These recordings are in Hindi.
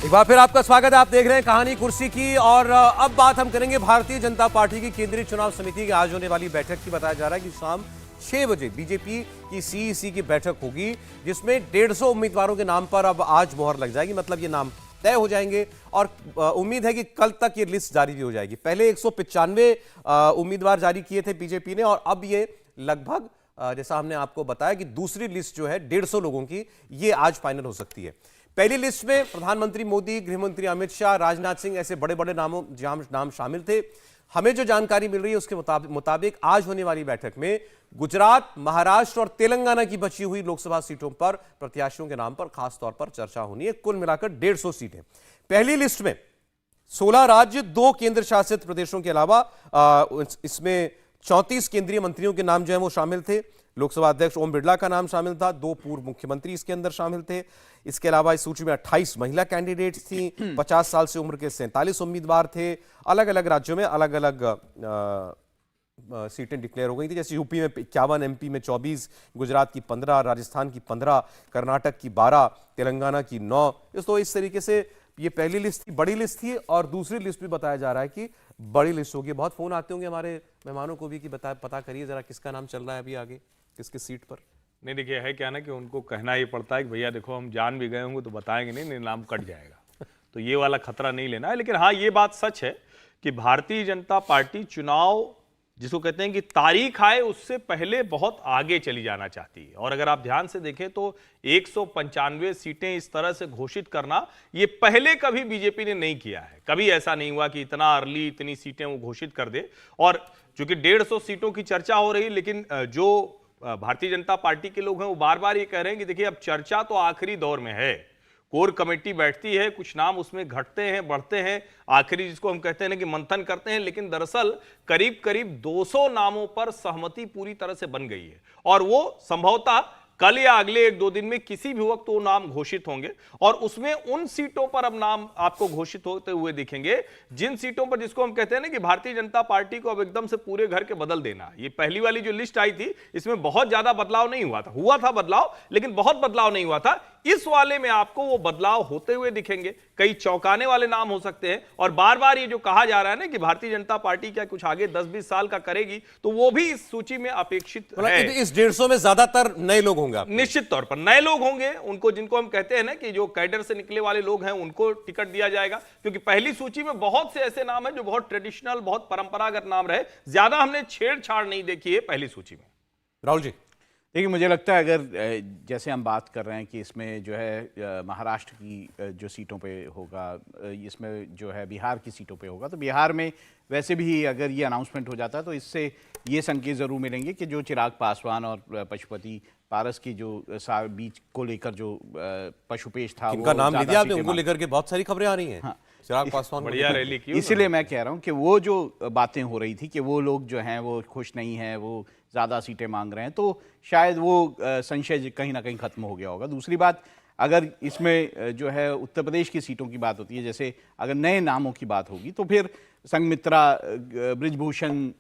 एक बार फिर आपका स्वागत है। आप देख रहे हैं कहानी कुर्सी की और अब बात हम करेंगे भारतीय जनता पार्टी की केंद्रीय चुनाव समिति की आज होने वाली बैठक की। बताया जा रहा है कि शाम 6 बजे बीजेपी की सीईसी की बैठक होगी, जिसमें 150 उम्मीदवारों के नाम पर अब आज मोहर लग जाएगी। मतलब ये नाम तय हो जाएंगे और उम्मीद है कि कल तक ये लिस्ट जारी भी हो जाएगी। पहले 195 उम्मीदवार जारी किए थे बीजेपी ने और अब ये लगभग जैसा हमने आपको बताया कि दूसरी लिस्ट जो है 150 लोगों की, ये आज फाइनल हो सकती है। पहली लिस्ट में प्रधानमंत्री मोदी, गृहमंत्री अमित शाह, राजनाथ सिंह ऐसे बड़े बड़े नाम शामिल थे। हमें जो जानकारी मिल रही है उसके मुताबिक आज होने वाली बैठक में गुजरात, महाराष्ट्र और तेलंगाना की बची हुई लोकसभा सीटों पर प्रत्याशियों के नाम पर खास तौर पर चर्चा होनी है। कुल मिलाकर 150 सीटें। पहली लिस्ट में 16 राज्य, 2 केंद्र शासित प्रदेशों के अलावा इसमें 34 केंद्रीय मंत्रियों के नाम जो है वो शामिल थे। लोकसभा अध्यक्ष ओम बिरला का नाम शामिल था, 2 पूर्व मुख्यमंत्री इसके अंदर शामिल थे। इसके अलावा इस सूची में 28 महिला कैंडिडेट्स थी, 50 साल से उम्र के 47 उम्मीदवार थे। अलग अलग राज्यों में अलग अलग सीटें डिक्लेयर हो गई थी, जैसे यूपी में 51, एमपी में 24, गुजरात की 15, राजस्थान की 15, कर्नाटक की 12, तेलंगाना की 9। तो इस तरीके से ये पहली लिस्ट थी, बड़ी लिस्ट थी और दूसरी लिस्ट भी बताया जा रहा है कि बड़ी लिस्ट होगी। बहुत फोन आते होंगे हमारे मेहमानों को भी कि पता करिए जरा किसका नाम चल रहा है अभी आगे, किसकी सीट पर। नहीं देखिए, है क्या ना कि उनको कहना ही पड़ता है कि भैया देखो हम जान भी गए होंगे तो बताएंगे नहीं, नाम कट जाएगा। तो ये वाला खतरा नहीं लेना है। लेकिन हाँ, ये बात सच है कि भारतीय जनता पार्टी चुनाव जिसको कहते हैं कि तारीख आए उससे पहले बहुत आगे चली जाना चाहती है। और अगर आप ध्यान से देखें तो 195 सीटें इस तरह से घोषित करना ये पहले कभी बीजेपी ने नहीं किया है। कभी ऐसा नहीं हुआ कि इतना अर्ली इतनी सीटें वो घोषित कर दे। और चूंकि 150 सीटों की चर्चा हो रही है, लेकिन जो भारतीय जनता पार्टी के लोग हैं वो बार बार ये कह रहे हैं कि देखिए अब चर्चा तो आखिरी दौर में है। कोर कमेटी बैठती है, कुछ नाम उसमें घटते हैं, बढ़ते हैं, आखिरी जिसको हम कहते हैं ना कि मंथन करते हैं। लेकिन दरअसल करीब करीब 200 नामों पर सहमति पूरी तरह से बन गई है और वो संभवतः कल या अगले 1-2 दिन में किसी भी वक्त वो नाम घोषित होंगे। और उसमें उन सीटों पर अब नाम आपको घोषित होते हुए दिखेंगे जिन सीटों पर जिसको हम कहते हैं ना कि भारतीय जनता पार्टी को अब एकदम से पूरे घर के बदल देना। ये पहली वाली जो लिस्ट आई थी इसमें बहुत ज्यादा बदलाव नहीं हुआ था बदलाव, लेकिन बहुत बदलाव नहीं हुआ था। इस वाले में आपको वो बदलाव होते हुए दिखेंगे। कई चौंकाने वाले नाम हो सकते हैं। और बार बार ये जो कहा जा रहा है ना कि भारतीय जनता पार्टी क्या कुछ आगे 10-20 साल का करेगी, तो वो भी इस सूची में अपेक्षित है। इस 150 में ज्यादातर नए लोग होंगे, निश्चित तौर पर नए लोग होंगे। उनको जिनको हम कहते हैं ना कि जो कैडर से निकले वाले लोग हैं उनको टिकट दिया जाएगा, क्योंकि पहली सूची में बहुत से ऐसे नाम हैं जो बहुत ट्रेडिशनल, बहुत परंपरागत नाम रहे। ज्यादा हमने छेड़छाड़ नहीं देखी है पहली सूची में। राहुल जी, देखिए मुझे लगता है अगर जैसे हम बात कर रहे हैं कि इसमें जो है महाराष्ट्र की जो सीटों पे होगा, इसमें जो है बिहार की सीटों पे होगा, तो बिहार में वैसे भी अगर ये अनाउंसमेंट हो जाता है तो इससे ये संकेत ज़रूर मिलेंगे कि जो चिराग पासवान और पशुपति पारस की जो बीच को लेकर जो पशुपेश था, इनका नाम ले दिया आपने, उनको लेकर के बहुत सारी खबरें आ रही हैं। हाँ, चिराग पासवान बढ़िया रैली की। इसीलिए मैं कह रहा हूँ कि वो जो बातें हो रही थी कि वो लोग जो हैं वो खुश नहीं हैं, वो ज़्यादा सीटें मांग रहे हैं, तो शायद वो संशय कहीं ना कहीं खत्म हो गया होगा। दूसरी बात, अगर इसमें जो है उत्तर प्रदेश की सीटों की बात होती है, जैसे अगर नए नामों की बात होगी तो फिर संघमित्रा, बृजभूषण,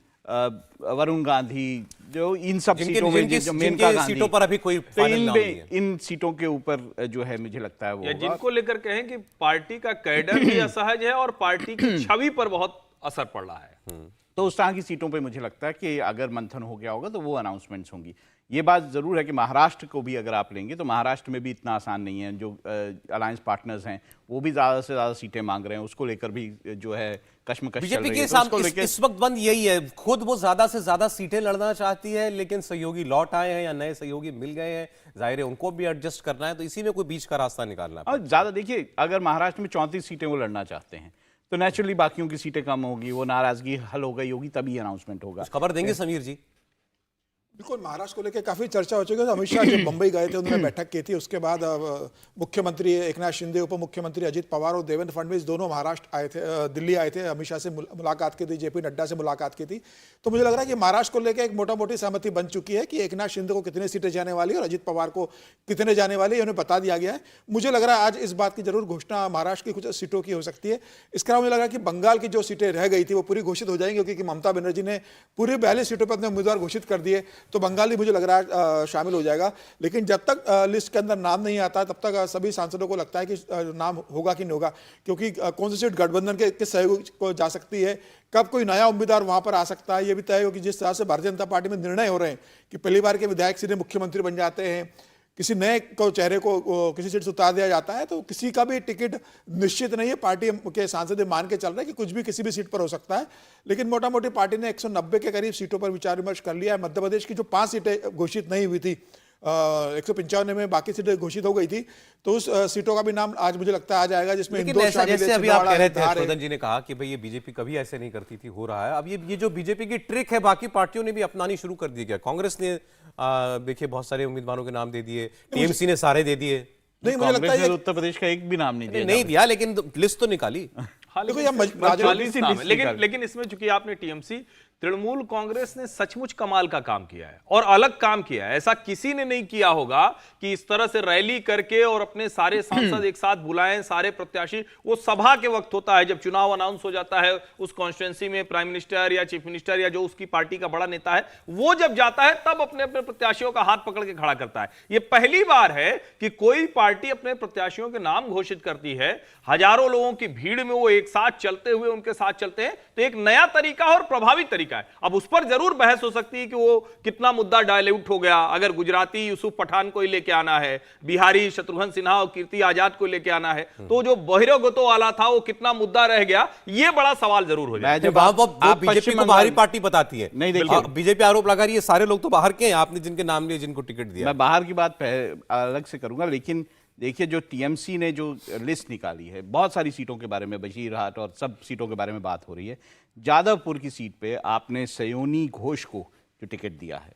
वरुण गांधी, जो इन सब सीटों में जो मेनका गांधी सीटों पर अभी कोई फाइनल नाम नहीं है। इन सीटों के ऊपर जो है मुझे लगता है वो जिनको लेकर कहें कि पार्टी का कैडर भी असहज है और पार्टी की छवि पर बहुत असर पड़ रहा है। तो उस तरह की सीटों पे मुझे लगता है कि अगर मंथन हो गया होगा तो वो अनाउंसमेंट्स होंगी। ये बात ज़रूर है कि महाराष्ट्र को भी अगर आप लेंगे तो महाराष्ट्र में भी इतना आसान नहीं है। जो अलायंस पार्टनर्स हैं वो भी ज़्यादा से ज़्यादा सीटें मांग रहे हैं, उसको लेकर भी जो है कश्मकश चल रही है। बीजेपी के सामने इस वक्त बंद यही है, खुद वो ज्यादा से ज्यादा सीटें लड़ना चाहती है, लेकिन सहयोगी लौट आए हैं या नए सहयोगी मिल गए हैं, जाहिर है उनको भी एडजस्ट करना है, तो इसी में कोई बीच का रास्ता निकालना है। और ज़्यादा देखिए, अगर महाराष्ट्र में 34 सीटें वो लड़ना चाहते हैं तो नेचुरली बाकियों की सीटें कम होगी, वो नाराजगी हल हो गई होगी, तभी अनाउंसमेंट होगा। खबर देंगे समीर जी। बिल्कुल, महाराष्ट्र को लेकर काफी चर्चा हो चुकी है। अमित शाह जब मुंबई गए थे, उन्होंने बैठक की थी, उसके बाद मुख्यमंत्री एकनाथ शिंदे, उप मुख्यमंत्री अजित पवार और देवेंद्र फडणवीस दोनों महाराष्ट्र आए थे, दिल्ली आए थे, अमित शाह से मुलाकात की थी, जेपी नड्डा से मुलाकात की थी। तो मुझे लग रहा है कि महाराष्ट्र को लेकर एक मोटा मोटी सहमति बन चुकी है कि एकनाथ शिंदे को कितने सीटें जाने वाली है और अजित पवार को कितने जाने वाली है, उन्हें बता दिया गया है। मुझे लग रहा है आज इस बात की जरूर घोषणा महाराष्ट्र की कुछ सीटों की हो सकती है। इसके अलावा मुझे लग रहा है कि बंगाल की जो सीटें रह गई थी वो पूरी घोषित हो जाएंगी, क्योंकि ममता बनर्जी ने पूरी 42 सीटों पर अपने उम्मीदवार घोषित कर दिए। तो बंगाल भी मुझे लग रहा है शामिल हो जाएगा। लेकिन जब तक लिस्ट के अंदर नाम नहीं आता तब तक सभी सांसदों को लगता है कि नाम होगा कि नहीं होगा, क्योंकि कौन सी सीट गठबंधन के सहयोग को जा सकती है, कब कोई नया उम्मीदवार वहां पर आ सकता है, ये भी तय हो कि जिस तरह से भारतीय जनता पार्टी में निर्णय हो रहे हैं कि पहली बार के विधायक सीधे मुख्यमंत्री बन जाते हैं, किसी नए को चेहरे को किसी सीट से उतार दिया जाता है, तो किसी का भी टिकट निश्चित नहीं है। पार्टी के सांसद मान के चल रहे हैं कि कुछ भी किसी भी सीट पर हो सकता है। लेकिन मोटा मोटी पार्टी ने 190 के करीब सीटों पर विचार विमर्श कर लिया है। मध्य प्रदेश की जो 5 सीटें घोषित नहीं हुई थी, 195 में बाकी सीटें घोषित हो गई थी, तो उस सीटों का भी नाम आज मुझे लगता है आ जाएगा, जिसमें लेकिन इंदौर ऐसा शामिल है, जैसे अभी आप कह रहे थे, छिंदवाड़ा है। हर्षवर्धन जी ने कहा कि भाई ये बीजेपी कभी ऐसे नहीं करती थी, हो रहा है। अब ये जो बीजेपी की ट्रिक है बाकी पार्टियों ने भी अपनानी शुरू कर दी। क्या कांग्रेस ने देखिए बहुत सारे उम्मीदवारों के नाम दे दिए, टीएमसी ने सारे दे दिए। नहीं, मुझे लगता कांग्रेस है ने उत्तर प्रदेश का एक भी नाम नहीं दिया। नहीं दिया, लेकिन लिस्ट तो निकाली। हाँ, देखो, लेकिन ये सिर्फ राजनीतिक 40 नाम है। लिस्ट लेकिन निकाली। लेकिन इसमें चूंकि आपने टीएमसी, तृणमूल कांग्रेस ने सचमुच कमाल का काम किया है और अलग काम किया है। ऐसा किसी ने नहीं किया होगा कि इस तरह से रैली करके और अपने सारे सांसद एक साथ बुलाएं, सारे प्रत्याशी। वो सभा के वक्त होता है जब चुनाव अनाउंस हो जाता है, उस कॉन्स्टिट्यूंसी में प्राइम मिनिस्टर या चीफ मिनिस्टर या जो उसकी पार्टी का बड़ा नेता है वो जब जाता है तब अपने अपने प्रत्याशियों का हाथ पकड़ के खड़ा करता है। ये पहली बार है कि कोई पार्टी अपने प्रत्याशियों के नाम घोषित करती है, हजारों लोगों की भीड़ में वो एक साथ चलते हुए उनके साथ चलते हैं। तो एक नया तरीका और प्रभावी तरीका है। अब उस पर जरूर बहस हो सकती है कि वो कितना मुद्दा डायल्यूट हो गया। अगर गुजराती यूसुफ पठान को ही लेके आना है, बिहारी शत्रुघ्न सिन्हा और कीर्ति आजाद को लेके आना है, तो जो बहिरगतो वाला था वो कितना मुद्दा रह गया, ये बड़ा सवाल जरूर हो जाए। आप बीजेपी को बाहरी पार्टी बताती है। नहीं, देखिए, बीजेपी आरोप लगा रही है सारे लोग तो बाहर के हैं, आपने जिनके नाम लिए, जिनको टिकट दिया। मैं बाहर की बात अलग से करूंगा, लेकिन देखिए जो टीएमसी ने जो लिस्ट निकाली है, बहुत सारी सीटों के बारे में, बशीरहाट और सब सीटों के बारे में बात हो रही है। जादवपुर की सीट पे आपने सयोनी घोष को जो टिकट दिया है,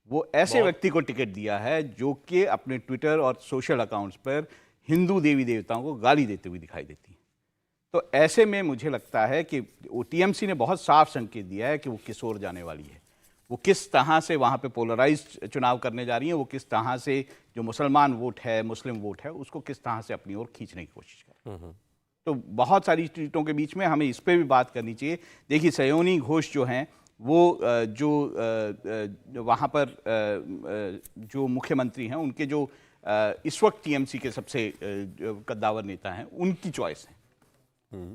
वो ऐसे व्यक्ति को टिकट दिया है जो कि अपने ट्विटर और सोशल अकाउंट्स पर हिंदू देवी देवताओं को गाली देते हुए दिखाई देती है। तो ऐसे में मुझे लगता है कि वो टीएमसी ने बहुत साफ संकेत दिया है कि वो किस ओर जाने वाली है, वो किस तरह से वहाँ पे पोलराइज्ड चुनाव करने जा रही है, वो किस तरह से जो मुसलमान वोट है, मुस्लिम वोट है, उसको किस तरह से अपनी ओर खींचने की कोशिश कर। तो बहुत सारी चीज़ों के बीच में हमें इस पे भी बात करनी चाहिए। देखिए, सयोनी घोष जो हैं वो जो वहाँ पर जो मुख्यमंत्री हैं, उनके जो इस वक्त टीएमसी के सबसे कद्दावर नेता हैं, उनकी चॉइस है।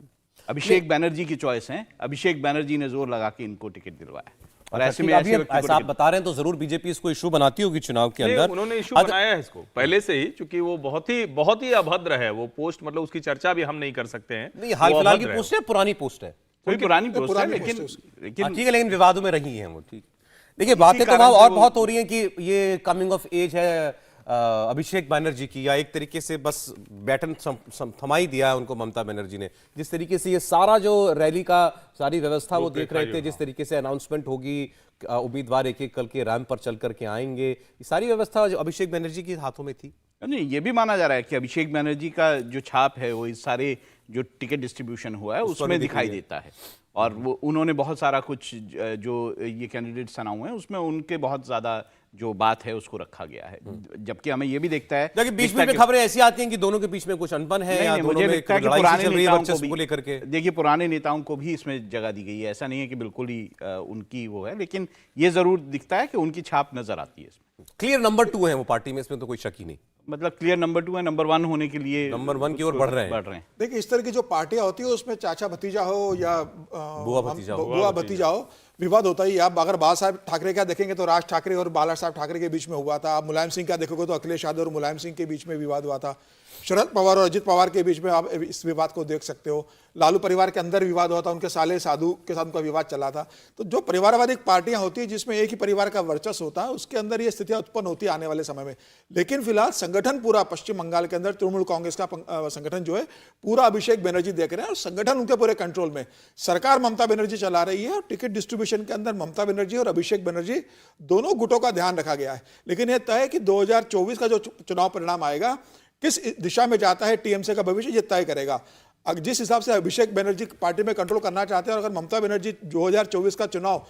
अभिषेक बनर्जी की चॉइस है। अभिषेक बनर्जी ने जोर लगा के इनको टिकट दिलवाया। और ऐसे में अभी ऐसा आप बता रहे हैं तो जरूर बीजेपी इसको इशू बनाती होगी चुनाव के अंदर। उन्होंने इशू बनाया है इसको पहले से ही, क्योंकि वो बहुत ही अभद्र है वो पोस्ट, मतलब उसकी चर्चा भी हम नहीं कर सकते हैं। नहीं, हाल फिलहाल की पोस्ट है, पुरानी पोस्ट है, कोई पुरानी पोस्ट है, पोस्ट है लेकिन ठीक है, लेकिन विवादों में रही हैं वो। ठीक, देखिए बातें तो वहां और बहुत हो रही हैं कि ये कमिंग ऑफ एज है अभिषेक बनर्जी की, या एक तरीके से बस बैटन थमा ही दिया है उनको ममता बनर्जी ने। जिस तरीके से ये सारा जो रैली का सारी व्यवस्था वो देख रहे थे, जिस तरीके से अनाउंसमेंट होगी, उम्मीदवार एक एक कल के रैंप पर चल करके आएंगे, ये सारी व्यवस्था जो अभिषेक बनर्जी के हाथों में थी। नहीं, ये भी माना जा रहा है कि अभिषेक बनर्जी का जो छाप है वो इस सारे जो टिकट डिस्ट्रीब्यूशन हुआ है उसमें दिखाई देता है। और वो उन्होंने बहुत सारा कुछ जो ये कैंडिडेट्स अनाउंस हैं उसमें उनके बहुत ज्यादा जो बात है उसको रखा गया है। जबकि हमें ये भी देखता है, लेकिन बीच में खबरें ऐसी आती हैं कि दोनों के बीच में कुछ अनबन है, या दोनों में लड़ाई चल रही है वर्चस्व को लेकर के। देखिए, पुराने नेताओं को भी इसमें जगह दी गई है। ऐसा नहीं है कि बिल्कुल ही उनकी वो है, लेकिन ये जरूर दिखता है कि उनकी छाप नजर आती है इसमें। क्लियर नंबर 2 है वो पार्टी में, इसमें तो कोई शक ही नहीं। मतलब क्लियर नंबर 2 है, नंबर 1 होने के लिए नंबर 1 की ओर बढ़ रहे हैं। देखिए, इस तरह की जो पार्टियां होती है उसमें चाचा भतीजा हो या बुआ भतीजा हो, विवाद होता ही। आप अगर बाला साहब ठाकरे का देखेंगे तो राज ठाकरे और बाला साहब ठाकरे के बीच में हुआ था। आप मुलायम सिंह का देखोगे तो अखिलेश यादव और मुलायम सिंह के बीच में विवाद हुआ था। शरद पवार और अजित पवार के बीच में आप इस विवाद को देख सकते हो। लालू परिवार के अंदर विवाद हुआ था, उनके साले साधु के साथ उनका विवाद चला था। तो जो परिवारवादी पार्टियां होती है जिसमें एक ही परिवार का वर्चस्व होता है, उसके अंदर ये स्थितियां उत्पन्न होती है आने वाले समय में। लेकिन फिलहाल संगठन पूरा पश्चिम बंगाल के अंदर तृणमूल कांग्रेस का संगठन जो है पूरा अभिषेक बनर्जी देख रहे हैं, और संगठन उनके पूरे कंट्रोल में। सरकार ममता बनर्जी चला रही है और टिकट डिस्ट्रीब्यूशन के अंदर ममता बनर्जी और अभिषेक बनर्जी दोनों गुटों का ध्यान रखा गया है। लेकिन यह तय है कि 2024 का जो चुनाव परिणाम आएगा, किस दिशा में जाता है टीएमसी का भविष्य, ये तय करेगा। जिस हिसाब से अभिषेक बनर्जी पार्टी में कंट्रोल करना चाहते हैं, और अगर ममता बनर्जी 2024 का चुनाव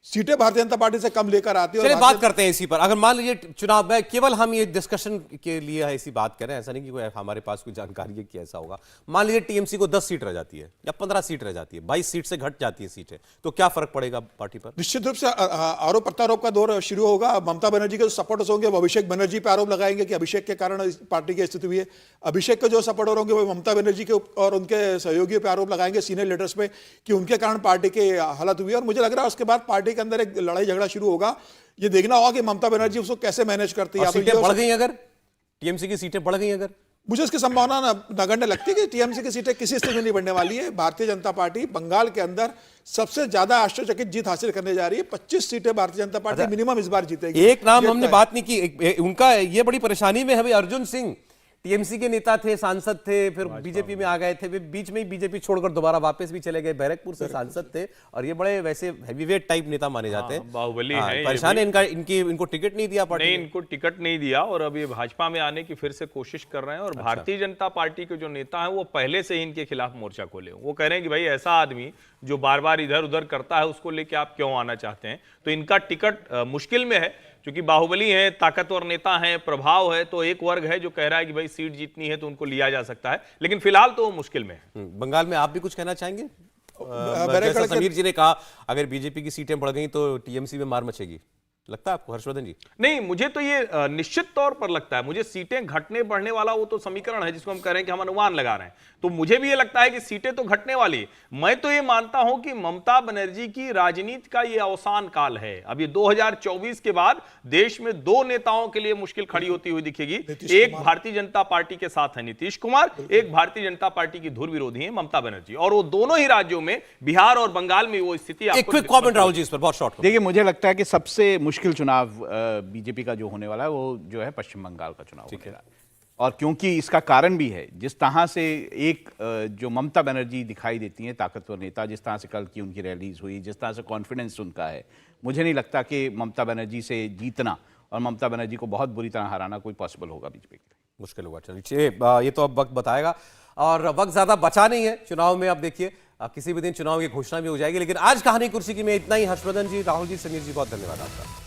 सीटें भारतीय जनता पार्टी से कम लेकर आती है। चलिए बात करते हैं इसी पर। अगर मान लीजिए चुनाव में केवल हम ये डिस्कशन के लिए ऐसी बात करें, ऐसा नहीं कि कोई हमारे पास कोई जानकारी है कि ऐसा होगा, मान लीजिए टीएमसी को 10 सीट रह जाती है या 15 सीट रह जाती है, 22 सीट से घट जाती है सीटें, तो क्या फर्क पड़ेगा पार्टी पर? निश्चित रूप से आरोप प्रत्यारोप का दौर शुरू होगा। ममता बनर्जी के जो सपोर्टर्स होंगे वो अभिषेक बनर्जी पे आरोप लगाएंगे कि अभिषेक के कारण इस पार्टी की स्थिति हुई है। अभिषेक के जो सपोर्टर होंगे वो ममता बनर्जी के और उनके सहयोगियों पे आरोप लगाएंगे, सीनियर लीडर्स पे, कि उनके कारण पार्टी की हालत हुई है। और मुझे लग रहा है उसके बाद पार्टी के अंदर एक लड़ाई झगड़ा शुरू होगा। ये देखना होगा कि ममता बनर्जी उसको कैसे मैनेज करती है। सीटें बढ़ गई अगर टीएमसी की सीटें बढ़ गई अगर, मुझे इसकी संभावना नगण्य लगती है कि टीएमसी की सीटें किसी स्थिति में नहीं बढ़ने वाली है। भारतीय जनता पार्टी बंगाल के अंदर सबसे ज्यादा आश्चर्यचकित जीत हासिल करने जा रही है। 25 सीटें भारतीय जनता पार्टी मिनिमम इस बार जीतेगी। एक नाम हमने बात नहीं की, उनका ये बड़ी परेशानी में है भाई, अर्जुन सिंह टीएमसी के नेता थे, सांसद थे, फिर बीजेपी में आ गए थे, फिर बीच में ही बीजेपी छोड़कर दोबारा वापस भी चले गए, बैरकपुर से सांसद थे और ये बड़े वैसे हैवीवेट टाइप नेता माने जाते हैं। बाहुबली है, परेशान है इनको टिकट नहीं दिया पार्टी नहीं, इनको टिकट नहीं दिया और अब ये भाजपा में आने की फिर से कोशिश कर रहे हैं। और भारतीय जनता पार्टी के जो नेता हैं वो पहले से ही इनके खिलाफ मोर्चा खोले। वो कह रहे हैं कि भाई ऐसा आदमी जो बार बार इधर उधर करता है उसको लेके आप क्यों आना चाहते हैं। तो इनका टिकट मुश्किल में है, क्योंकि बाहुबली है, ताकतवर नेता है, प्रभाव है। तो एक वर्ग है जो कह रहा है कि भाई सीट जीतनी है तो उनको लिया जा सकता है, लेकिन फिलहाल तो वो मुश्किल में है। बंगाल में आप भी कुछ कहना चाहेंगे? जैसा समीर जी ने कहा अगर बीजेपी की सीटें बढ़ गई तो टीएमसी में मार मचेगी, लगता है आपको हर्षवर्धन जी? नहीं, मुझे तो ये निश्चित तौर पर लगता है। मुझे सीटें घटने बढ़ने वाला वो तो समीकरण है जिसको हम कह रहे हैं कि हम अनुमान लगा रहे हैं, तो मुझे भी ये लगता है कि सीटें तो घटने वाली। मैं तो ये मानता हूं कि ममता बनर्जी की राजनीति का ये अवसान काल है। अब ये 2024 के बाद देश में 2 नेताओं के लिए मुश्किल खड़ी होती हुई दिखेगी। एक भारतीय जनता पार्टी के साथ है नीतीश कुमार, एक भारतीय जनता पार्टी की धुर विरोधी है ममता बनर्जी, और वो दोनों ही राज्यों में, बिहार और बंगाल में वो स्थिति। एक क्विक कमेंट राहुल जी इस पर, बहुत शॉर्ट। देखिए, मुझे लगता है कि सबसे मुश्किल चुनाव बीजेपी का जो होने वाला है वो जो है पश्चिम बंगाल का चुनाव होने वाला है। और क्योंकि इसका कारण भी है, जिस तरह से एक जो ममता बनर्जी दिखाई देती हैं ताकतवर नेता, जिस तरह से कल की उनकी रैलीज हुई, जिस तरह से कॉन्फिडेंस उनका है, मुझे नहीं लगता कि ममता बनर्जी से जीतना और ममता बनर्जी को बहुत बुरी तरह हराना कोई पॉसिबल होगा बीजेपी के लिए। मुश्किल होगा। चलिए ये तो अब वक्त बताएगा और वक्त ज्यादा बचा नहीं है चुनाव में। अब देखिए किसी भी दिन चुनाव की घोषणा भी हो जाएगी, लेकिन आज कहानी कुर्सी की में इतना ही। हर्षवर्धन जी, राहुल जी, समीर जी, बहुत धन्यवाद आपका।